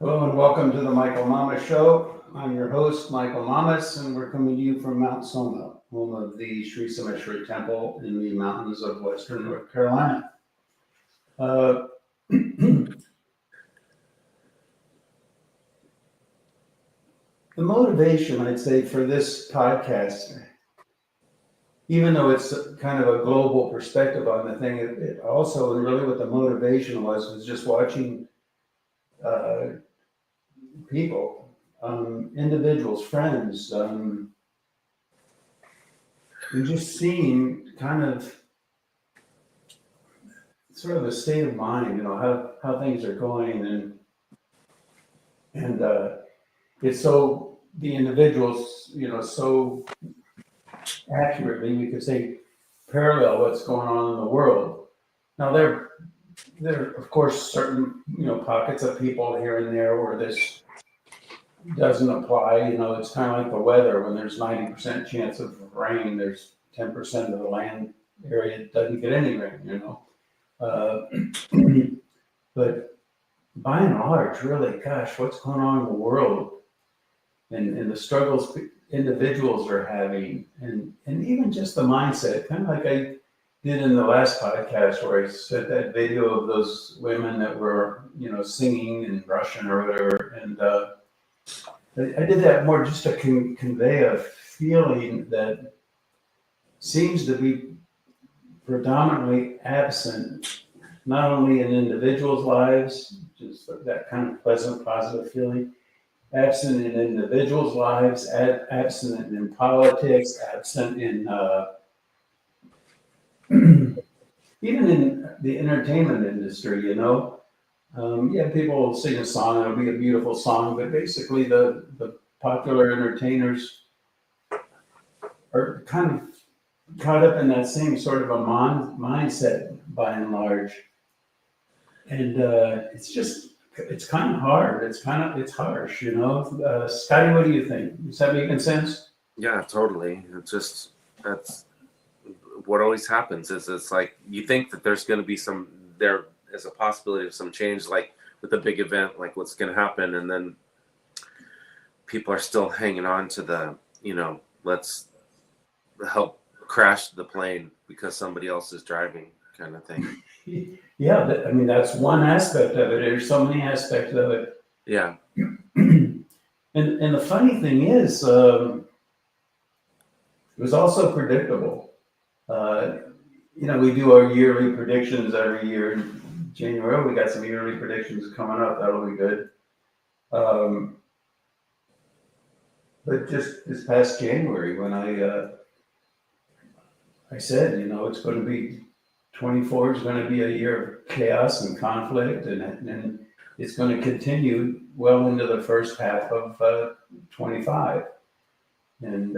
Hello and welcome to the Michael Mamas Show. I'm your host, Michael Mamas, and we're coming to you from Mount Soma, home of the Sri Someshwari Temple in the mountains of western North Carolina. Uh, the motivation, I'd say, for this podcast, even though it's kind of a global perspective on the thing, it also, and really what the motivation was just watching uh, people, individuals, friends, and just seeing kind of sort of a state of mind, how things are going, and it's so the individuals, so accurately we could say parallel what's going on in the world. Now there of course certain pockets of people here and there where this doesn't apply. It's kind of like the weather. When there's 90% chance of rain, there's 10% of the land area that doesn't get any rain. Uh, but by and large, really, gosh, what's going on in the world and the struggles individuals are having, and even just the mindset, kind of like I did in the last podcast where I said that video of those women that were, singing in Russian or whatever. And I did that more just to convey a feeling that seems to be predominantly absent, not only in individuals' lives, just that kind of pleasant, positive feeling, absent in individuals' lives, absent in politics, absent in even in the entertainment industry. Yeah, people will sing a song, it'll be a beautiful song, but basically the popular entertainers are kind of caught up in that same sort of a mindset by and large. And it's kind of hard. It's harsh. Scotty, what do you think? Does that make sense? Yeah, totally. That's what always happens is it's like you think that there's going to be there is a possibility of some change, like with a big event, like what's going to happen. And then people are still hanging on to let's help crash the plane because somebody else is driving kind of thing. Yeah, I mean, that's one aspect of it. There's so many aspects of it. Yeah. and the funny thing is, it was also predictable. We do our yearly predictions every year in January. We got some yearly predictions coming up. That'll be good. But just this past January, when I said, it's going to be 24 is going to be a year of chaos and conflict, and it's going to continue well into the first half of 25. And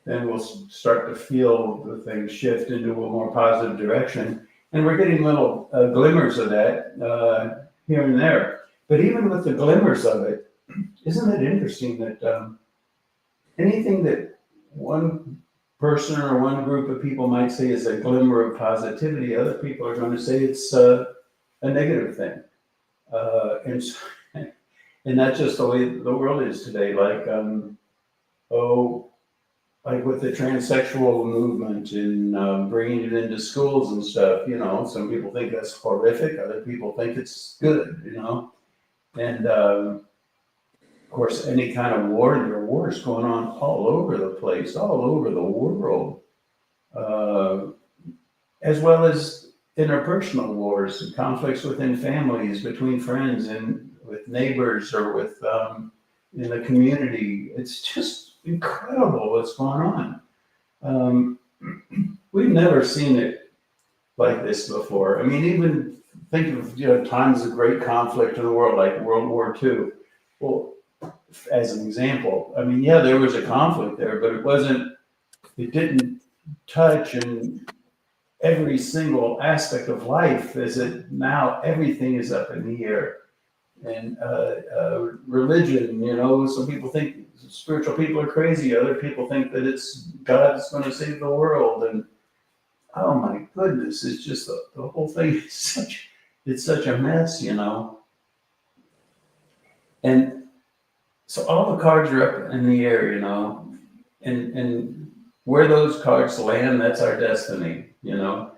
then we'll start to feel the things shift into a more positive direction. And we're getting little glimmers of that here and there. But even with the glimmers of it, isn't it interesting that anything that one person or one group of people might say is a glimmer of positivity, other people are going to say it's a negative thing. And that's just the way the world is today. Like with the transsexual movement and bringing it into schools and stuff, some people think that's horrific, other people think it's good, and of course, any kind of war, there are wars going on all over the place, all over the world, as well as interpersonal wars and conflicts within families, between friends, and with neighbors, or with in the community. It's just incredible what's going on. We've never seen it like this before. I mean, even think of times of great conflict in the world, like World War II. Well, as an example, I mean, yeah, there was a conflict there, but it didn't touch in every single aspect of life as it now. Everything is up in the air. And religion, some people think spiritual people are crazy. Other people think that it's God's going to save the world. And oh my goodness, it's just the whole thing is it's such a mess. And so all the cards are up in the air, you know, and where those cards land, that's our destiny, you know.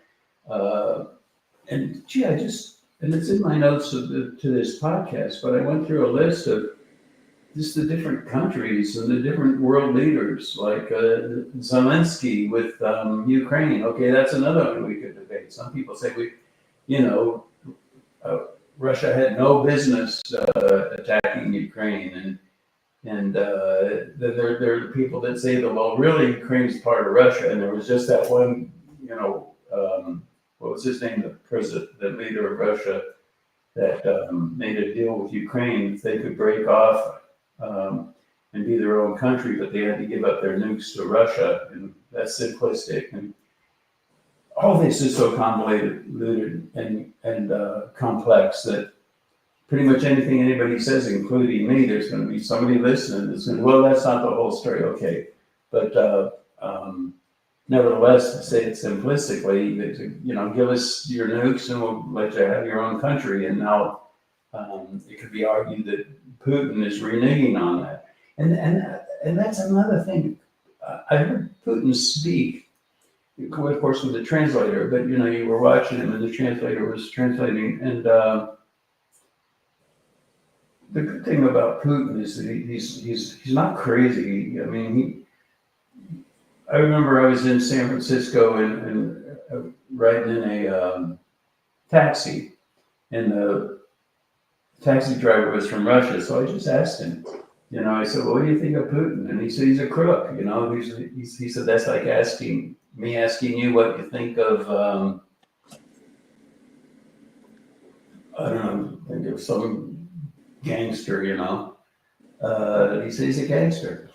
And gee, and it's in my notes to this podcast, but I went through a list of just the different countries and the different world leaders, like Zelensky with Ukraine. Okay, that's another one we could debate. Some people say you know, Russia had no business attacking Ukraine, and there are people that say that, well, really, Ukraine's part of Russia, and there was just that one, you know, what was his name, the leader of Russia, that made a deal with Ukraine if they could break off and be their own country, but they had to give up their nukes to Russia, and that's simplistic. And all this is so convoluted and complex that pretty much anything anybody says, including me, there's going to be somebody listening that's going to, well, that's not the whole story. Okay, but nevertheless, to say it simplistically, that, you know, give us your nukes and we'll let you have your own country. And now it could be argued that Putin is reneging on that. And that's another thing. I heard Putin speak, of course, with the translator, but, you know, you were watching him and the translator was translating. And the good thing about Putin is that he's not crazy. I mean, I remember I was in San Francisco and riding in a taxi, and the taxi driver was from Russia, so I just asked him, you know, I said, well, what do you think of Putin? And he said, he's a crook, you know. He said, that's like asking you what you think of, I don't know, think of some gangster, you know. He said he's a gangster.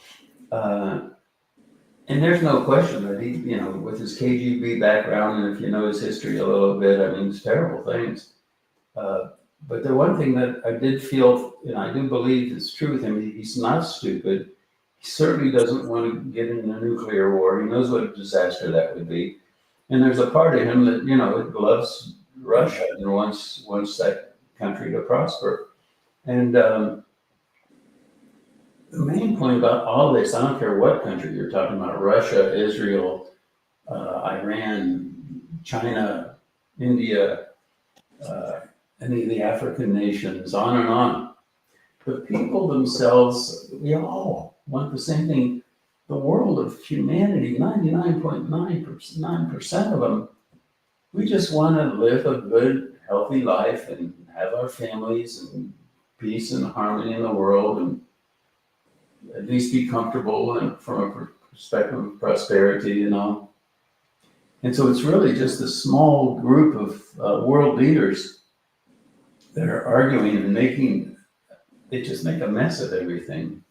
And there's no question that he, you know, with his KGB background, and if you know his history a little bit, I mean, it's terrible things. But the one thing that I did feel, and I do believe is true with him, he's not stupid. He certainly doesn't want to get into a nuclear war. He knows what a disaster that would be. And there's a part of him that, you know, loves Russia and wants that country to prosper. And the main point about all this, I don't care what country you're talking about, Russia, Israel, Iran, China, India, any of the African nations, on and on. The people themselves, we all want the same thing. The world of humanity, 99.9% of them, we just want to live a good, healthy life and have our families and peace and harmony in the world, and at least be comfortable and from a perspective of prosperity, you know. And so it's really just a small group of world leaders that are arguing and they just make a mess of everything.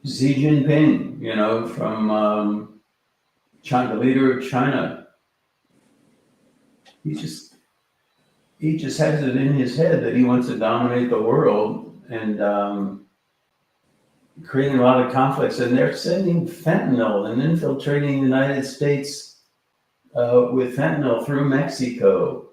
Xi Jinping, you know, from China, the leader of China, he just has it in his head that he wants to dominate the world, and creating a lot of conflicts. And they're sending fentanyl and infiltrating the United States with fentanyl through Mexico.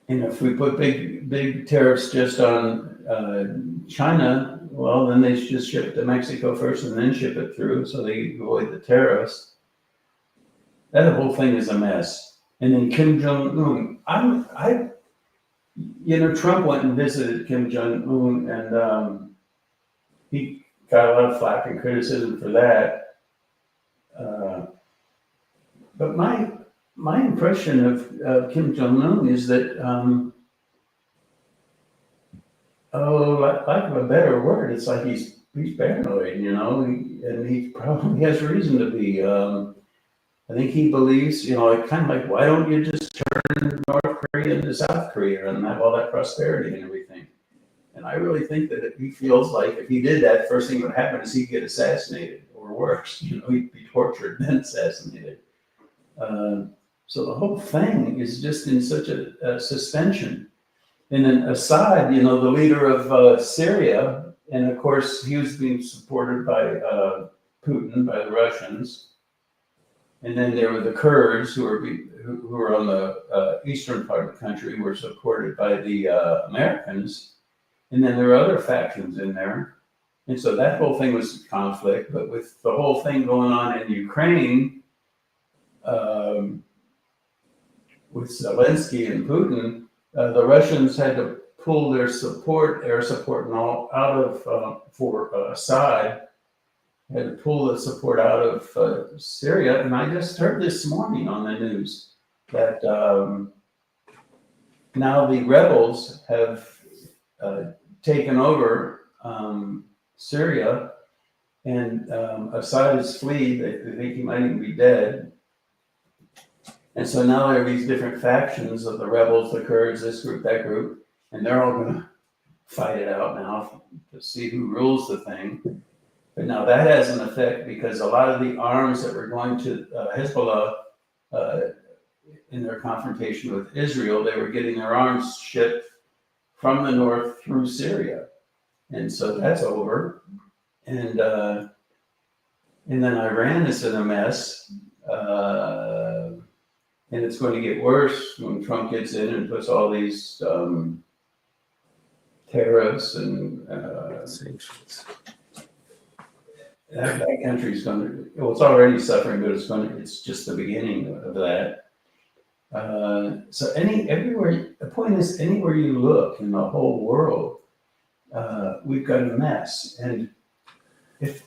And if we put big tariffs just on China, well, then they should just ship it to Mexico first and then ship it through so they avoid the tariffs. That whole thing is a mess. And then Kim Jong-un, you know, Trump went and visited Kim Jong-un, and he got a lot of flack and criticism for that. But my impression of Kim Jong-un is that, lack of a better word, it's like he's paranoid, you know, and he probably has reason to be. I think he believes, you know, kind of like, why don't you just turn North Korea into South Korea and have all that prosperity and everything? And I really think that he feels like if he did that, first thing that would happen is he'd get assassinated, or worse, you know, he'd be tortured and then assassinated. So the whole thing is just in such a suspension. And then Assad, you know, the leader of Syria, and of course he was being supported by Putin, by the Russians. And then there were the Kurds who were on the eastern part of the country, were supported by the Americans. And then there were other factions in there. And so that whole thing was conflict. But with the whole thing going on in Ukraine, with Zelensky and Putin, the Russians had to pull their support, air support, and all out of for Assad. Had to pull the support out of Syria, and I just heard this morning on the news that now the rebels have taken over Syria, and Assad is fleeing. They think he might even be dead. And so now there are these different factions of the rebels, the Kurds, this group, that group, and they're all going to fight it out now to see who rules the thing. But now that has an effect because a lot of the arms that were going to Hezbollah in their confrontation with Israel, they were getting their arms shipped from the north through Syria. And so that's over. And then Iran is in a mess. And it's going to get worse when Trump gets in and puts all these tariffs and sanctions. That country's going to, well, it's already suffering, but it's just the beginning of that. So everywhere, the point is, anywhere you look in the whole world, we've got a mess. And if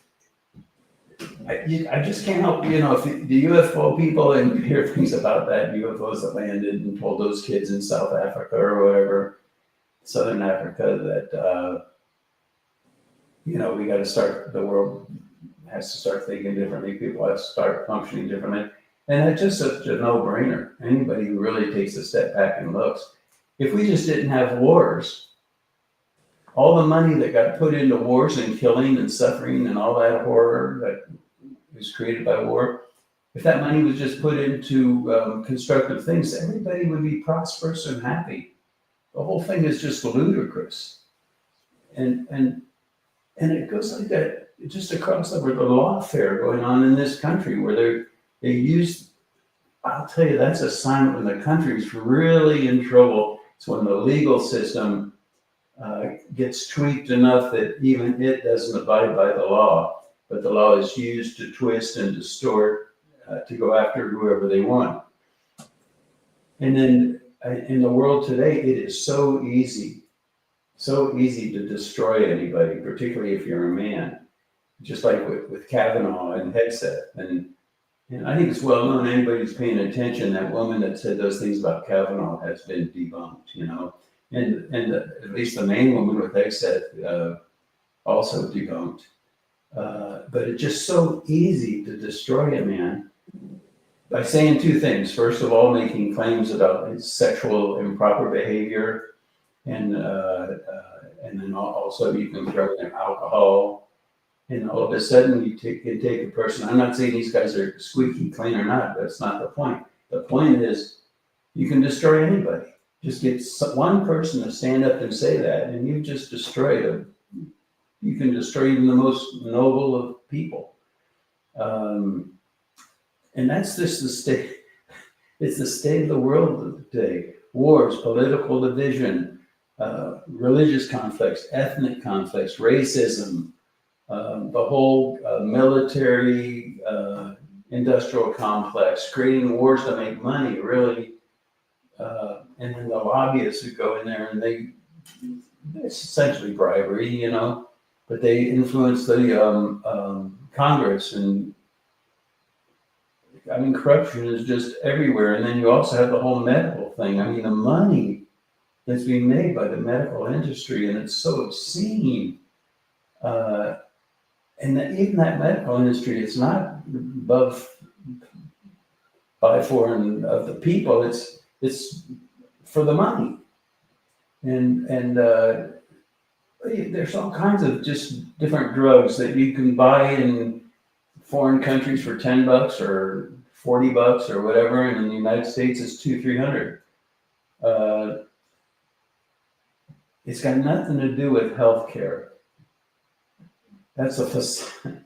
I just can't help, if the UFO people, and you hear things about that, UFOs that landed and told those kids in South Africa or whatever, Southern Africa, that, we got to start, the world has to start thinking differently. People have to start functioning differently. And it's just such a no-brainer. Anybody who really takes a step back and looks, if we just didn't have wars, all the money that got put into wars and killing and suffering and all that horror that was created by war, if that money was just put into constructive things, everybody would be prosperous and happy. The whole thing is just ludicrous. And it goes like that just across the board, the lawfare going on in this country where they use, I'll tell you, that's a sign when the country's really in trouble. It's when the legal system gets tweaked enough that even it doesn't abide by the law, but the law is used to twist and distort to go after whoever they want. And then in the world today, it is so easy to destroy anybody, particularly if you're a man, just like with Kavanaugh and Hegseth. And I think it's well known, anybody who's paying attention, that woman that said those things about Kavanaugh has been debunked, And at least the main woman with Hegseth also debunked. But it's just so easy to destroy a man by saying two things. First of all, making claims about his sexual improper behavior, and then also you can throw in alcohol. And all of a sudden you can take a person. I'm not saying these guys are squeaky clean or not. That's not the point. The point is you can destroy anybody. Just get one person to stand up and say that, and you've just destroyed you can destroy even the most noble of people. And that's just the state. It's the state of the world today. Wars, political division, religious conflicts, ethnic conflicts, racism, the whole military industrial complex, creating wars to make money, really. And then the lobbyists who go in there and it's essentially bribery, but they influence the Congress. And corruption is just everywhere. And then you also have the whole medical thing. The money that's being made by the medical industry, and it's so obscene. And even that medical industry, it's not above by foreign of the people. It's for the money. And there's all kinds of just different drugs that you can buy in foreign countries for $10 or $40 or whatever, and in the United States it's $200-300. It's got nothing to do with healthcare. That's a facade.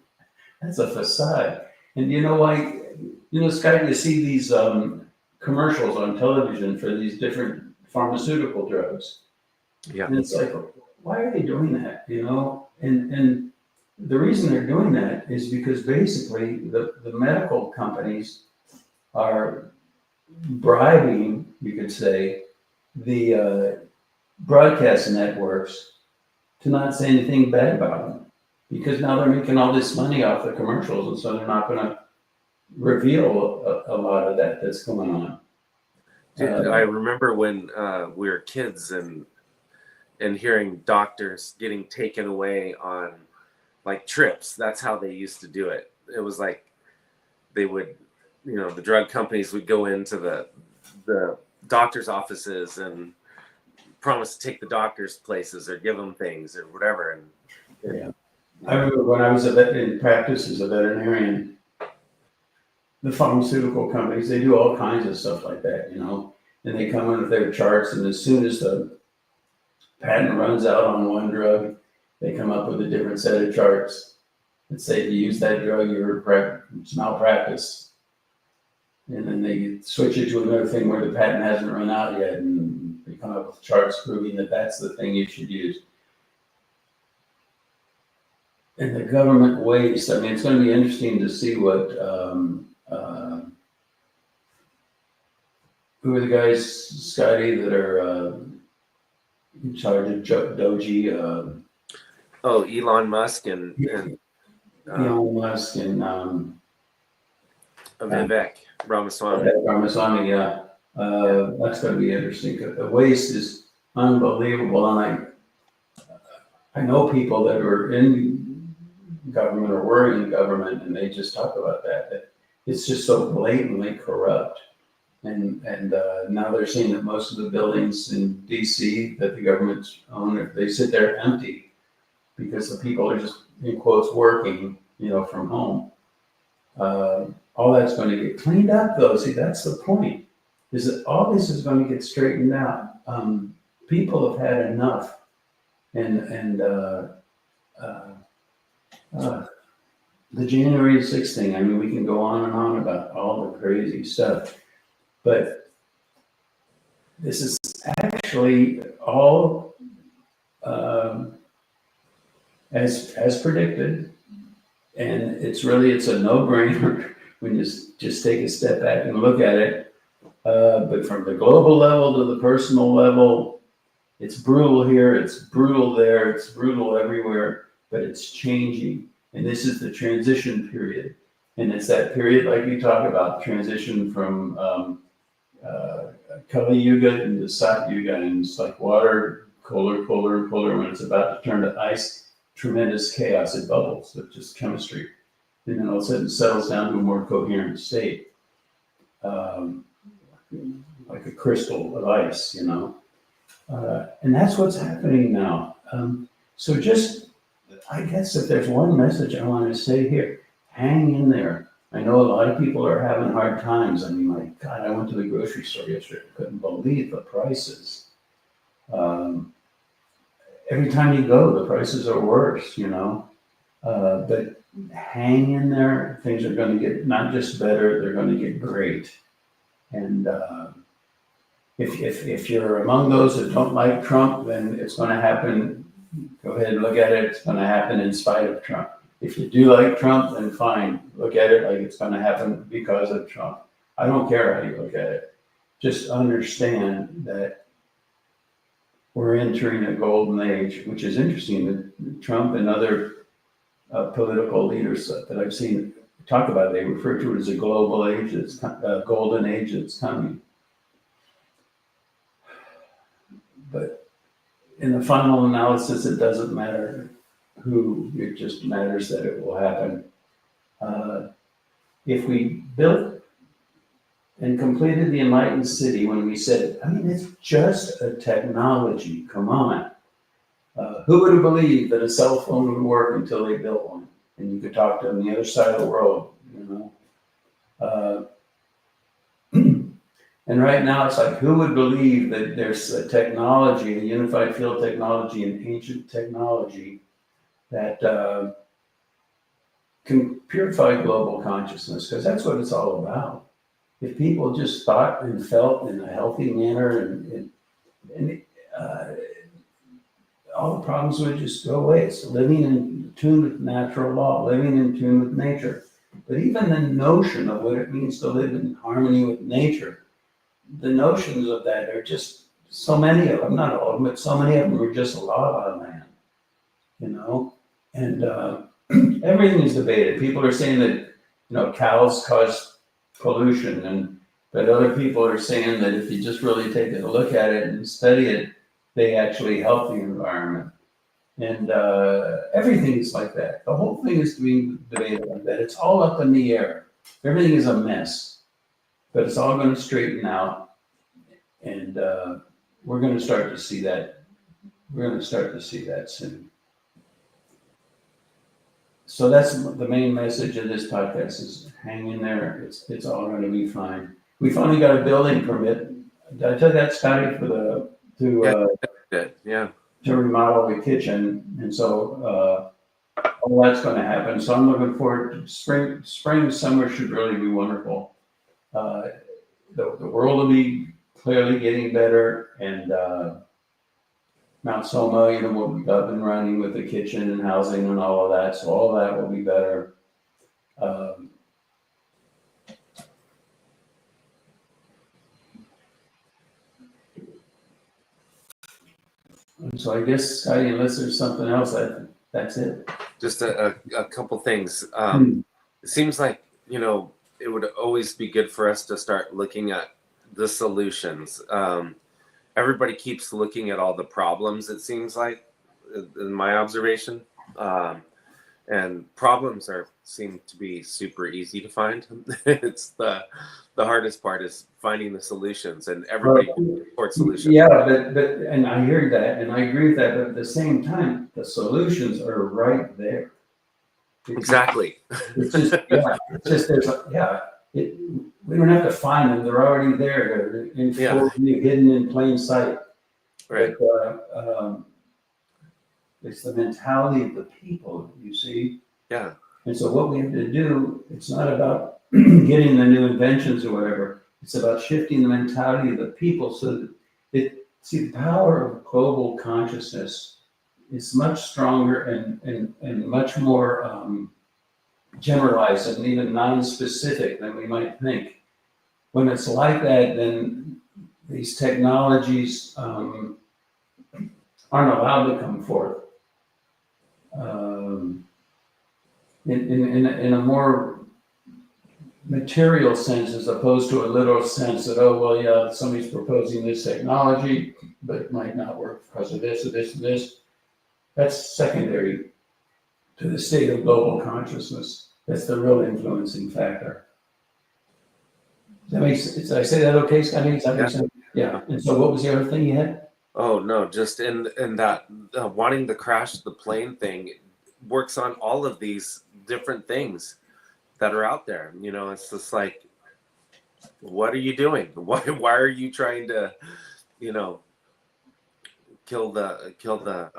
That's a facade. And you know why? Scott, you see these commercials on television for these different pharmaceutical drugs. Yeah. And it's like, why are they doing that? And the reason they're doing that is because basically the medical companies are bribing, you could say, the broadcast networks to not say anything bad about them. Because now they're making all this money off the commercials, and so they're not going to reveal a lot of that that's going on. Dude, I remember when we were kids and hearing doctors getting taken away on like trips. That's how they used to do it. It was like they would, the drug companies would go into the doctor's offices and promise to take the doctors places or give them things or whatever. And I remember when I was in practice as a veterinarian, the pharmaceutical companies, they do all kinds of stuff like that, and they come in with their charts, and as soon as the patent runs out on one drug, they come up with a different set of charts that say if you use that drug, it's malpractice. And then they switch it to another thing where the patent hasn't run out yet, and they come up with charts proving that that's the thing you should use. And the government waste, it's going to be interesting to see what, who are the guys, Scotty, that are in charge of Doji? Elon Musk and Elon Musk and Vivek Ramaswamy. Ramaswamy, yeah. That's going to be interesting. The waste is unbelievable, and I know people that are in government or were in government, and they just talk about that it's just so blatantly corrupt. And now they're saying that most of the buildings in DC that the government's own, they sit there empty because the people are just, in quotes, working, from home. All that's going to get cleaned up, though. See, that's the point, is that all this is going to get straightened out. People have had enough. And the January 6th thing, we can go on and on about all the crazy stuff, but this is actually all as predicted, and it's a no-brainer when you just take a step back and look at it. But from the global level to the personal level, it's brutal here, it's brutal there, it's brutal everywhere, but it's changing. And this is the transition period. And it's that period, like you talk about, transition from Kali Yuga into Sat Yuga, and it's like water, colder, colder, and colder. When it's about to turn to ice, tremendous chaos, it bubbles. It's just chemistry. And then all of a sudden it settles down to a more coherent state, like a crystal of ice, and that's what's happening now. So just, I guess if there's one message I want to say here, hang in there. I know a lot of people are having hard times. My God, I went to the grocery store yesterday. I couldn't believe the prices. Every time you go, the prices are worse, but hang in there. Things are going to get not just better, they're going to get great. And if you're among those that don't like Trump, then it's going to happen. Go ahead and look at it. It's going to happen in spite of Trump. If you do like Trump, then fine. Look at it like it's going to happen because of Trump. I don't care how you look at it. Just understand that we're entering a golden age, which is interesting that Trump and other political leaders that I've seen talk about, they refer to it as a global age, it's a golden age that's coming. But in the final analysis, it doesn't matter who, it just matters that it will happen. If we built and completed the Enlightened City when we said, it's just a technology, come on. Who would have believed that a cell phone would work until they built one? And you could talk to them on the other side of the world, And right now it's like, who would believe that there's a technology, a unified field technology, an ancient technology that can purify global consciousness, because that's what it's all about. If people just thought and felt in a healthy manner, and all the problems would just go away. It's living in tune with natural law, living in tune with nature. But even the notion of what it means to live in harmony with nature, the notions of that are just so many of them, not all of them, but so many of them are just a law of our land, you know? And everything is debated. People are saying that, cows cause pollution, but other people are saying that if you just really take a look at it and study it, they actually help the environment. And everything is like that. The whole thing is being debated like that. It's all up in the air. Everything is a mess, but it's all going to straighten out. And we're going to start to see that. We're going to start to see that soon. So that's the main message of this podcast: is hang in there. It's all going to be fine. We finally got a building permit. Did I tell that, Scotty, to remodel the kitchen, and so all that's going to happen. So I'm looking forward to spring, summer should really be wonderful. The world will be clearly getting better, and Mount Soma, will be up and running with the kitchen and housing and all of that. So all that will be better. And so I guess, Scotty, unless there's something else, that's it. Just a couple things. It seems like, it would always be good for us to start looking at the solutions. Everybody keeps looking at all the problems, it seems like, in my observation. And problems seem to be super easy to find. It's the hardest part is finding the solutions, and everybody supports solutions. Yeah, but and I hear that, and I agree with that, but at the same time, the solutions are right there. Exactly. It's just we don't have to find them; they're already there. They're hidden in plain sight. Right. But, it's the mentality of the people, you see. Yeah. And so what we have to do, it's not about getting the new inventions or whatever. It's about shifting the mentality of the people so that the power of global consciousness is much stronger and much more generalized and even non-specific than we might think. When it's like that, then these technologies aren't allowed to come forth. In a more material sense, as opposed to a literal sense that, somebody's proposing this technology, but it might not work because of this or this and this. That's secondary to the state of global consciousness. That's the real influencing factor. Did I say that okay, Scotty? Yeah. And so what was the other thing you had? Oh, no, just in that wanting to crash the plane thing works on all of these different things that are out there. It's just like, what are you doing? Why are you trying to, kill the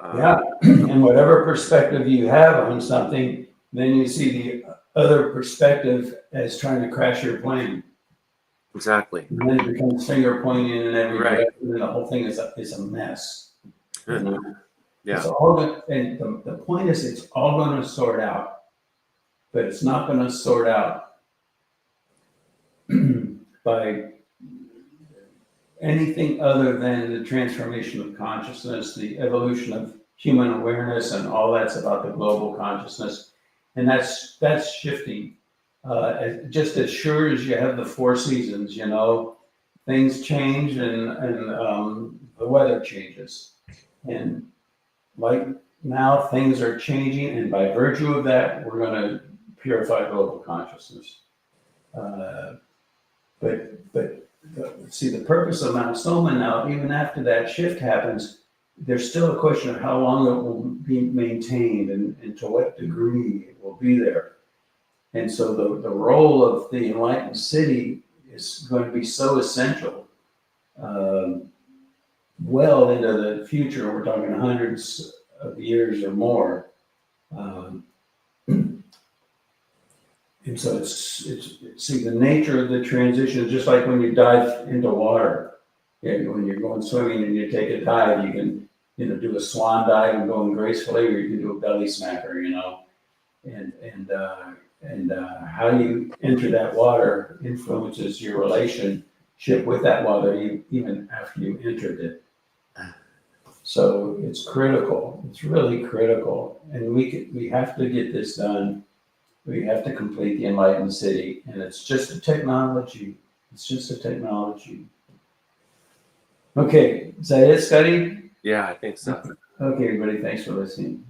and whatever perspective you have on something, then you see the other perspective as trying to crash your plane. Exactly. And then it becomes finger pointing in every Right. direction, and the whole thing is a mess. Yeah. It's all and the point is, it's all going to sort out, but it's not going to sort out by anything other than the transformation of consciousness, the evolution of human awareness, and all that's about the global consciousness, and that's shifting. Just as sure as you have the four seasons, things change and the weather changes. And like now things are changing, and by virtue of that, we're going to purify global consciousness. The purpose of Mount Soma now, even after that shift happens, there's still a question of how long it will be maintained and to what degree it will be there. And so the role of the enlightened city is going to be so essential well into the future. We're talking hundreds of years or more. And so see, the nature of the transition is just like when you dive into water. Yeah, when you're going swimming and you take a dive, you can, do a swan dive and go in gracefully, or you can do a belly smacker, and how you enter that water influences your relationship with that water, even after you entered it. So it's critical. It's really critical, and we have to get this done. We have to complete the Enlightened City, and it's just a technology. It's just a technology. Okay, is that it, Scotty? Yeah, I think so. Okay, everybody, thanks for listening.